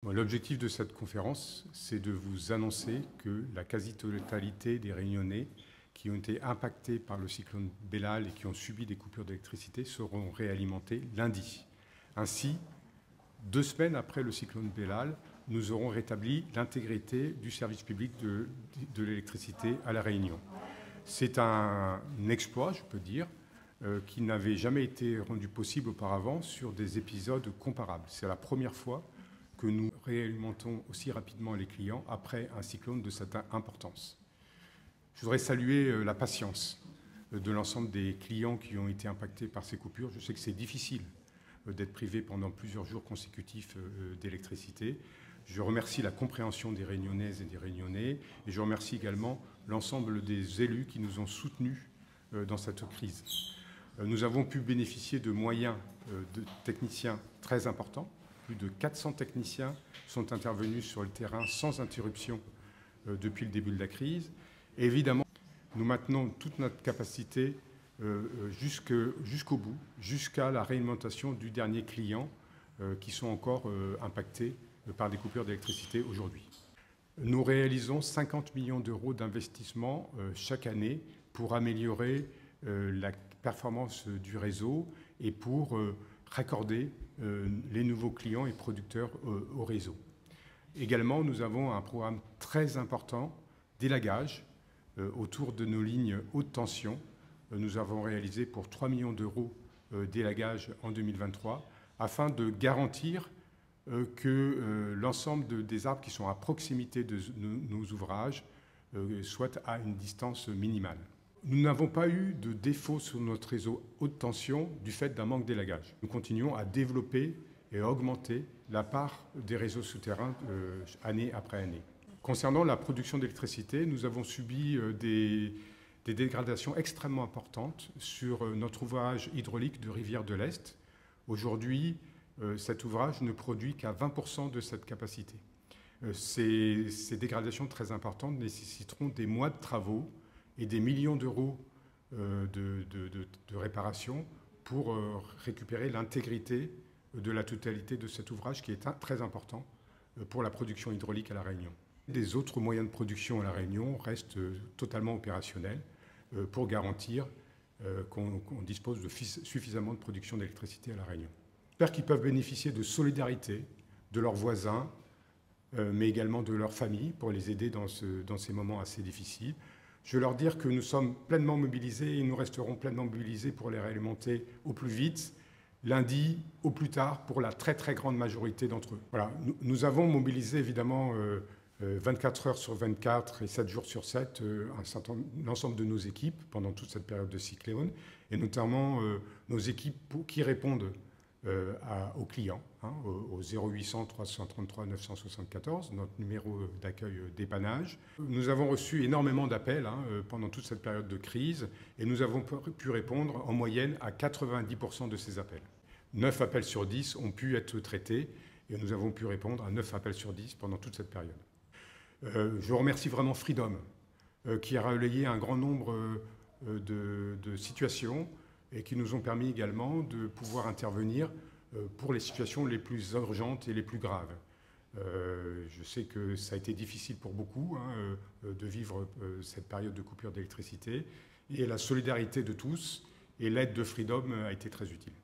L'objectif de cette conférence, c'est de vous annoncer que la quasi-totalité des Réunionnais qui ont été impactés par le cyclone Bellal et qui ont subi des coupures d'électricité seront réalimentés lundi. Ainsi, 2 semaines après le cyclone Bellal, nous aurons rétabli l'intégrité du service public de l'électricité à La Réunion. C'est un exploit, je peux dire, qui n'avait jamais été rendu possible auparavant sur des épisodes comparables. C'est la première fois que nous réalimentons aussi rapidement les clients après un cyclone de cette importance. Je voudrais saluer la patience de l'ensemble des clients qui ont été impactés par ces coupures. Je sais que c'est difficile d'être privé pendant plusieurs jours consécutifs d'électricité. Je remercie la compréhension des Réunionnaises et des Réunionnais et je remercie également l'ensemble des élus qui nous ont soutenus dans cette crise. Nous avons pu bénéficier de moyens de techniciens très importants. Plus de 400 techniciens sont intervenus sur le terrain sans interruption depuis le début de la crise. Et évidemment, nous maintenons toute notre capacité jusqu'au bout, jusqu'à la réalimentation du dernier client qui sont encore impactés par des coupures d'électricité aujourd'hui. Nous réalisons 50 millions d'euros d'investissement chaque année pour améliorer la performance du réseau et pour raccorder les nouveaux clients et producteurs au réseau. Également, nous avons un programme très important d'élagage autour de nos lignes haute tension. Nous avons réalisé pour 3 millions d'euros d'élagage en 2023 afin de garantir que l'ensemble des arbres qui sont à proximité de nos ouvrages soient à une distance minimale. Nous n'avons pas eu de défaut sur notre réseau haute tension du fait d'un manque d'élagage. Nous continuons à développer et à augmenter la part des réseaux souterrains année après année. Concernant la production d'électricité, nous avons subi des dégradations extrêmement importantes sur notre ouvrage hydraulique de Rivière de l'Est. Aujourd'hui, cet ouvrage ne produit qu'à 20% de cette capacité. Ces dégradations très importantes nécessiteront des mois de travaux et des millions d'euros de réparation pour récupérer l'intégrité de la totalité de cet ouvrage qui est très important pour la production hydraulique à La Réunion. Les autres moyens de production à La Réunion restent totalement opérationnels pour garantir qu'on dispose de suffisamment de production d'électricité à La Réunion. J'espère qu'ils peuvent bénéficier de solidarité de leurs voisins, mais également de leurs familles pour les aider dans ces moments assez difficiles. Je veux leur dire que nous sommes pleinement mobilisés et nous resterons pleinement mobilisés pour les réalimenter au plus vite, lundi au plus tard, pour la très très grande majorité d'entre eux. Voilà, nous avons mobilisé évidemment 24 heures sur 24 et 7 jours sur 7 l'ensemble de nos équipes pendant toute cette période de cyclone, et notamment nos équipes qui répondent aux clients, au 0800 333 974, notre numéro d'accueil dépannage. Nous avons reçu énormément d'appels pendant toute cette période de crise et nous avons pu répondre en moyenne à 90% de ces appels. 9 appels sur 10 ont pu être traités et nous avons pu répondre à 9 appels sur 10 pendant toute cette période. Je remercie vraiment Freedom qui a relayé un grand nombre de situations et qui nous ont permis également de pouvoir intervenir pour les situations les plus urgentes et les plus graves. Je sais que ça a été difficile pour beaucoup de vivre cette période de coupure d'électricité, et la solidarité de tous et l'aide de Freedom a été très utile.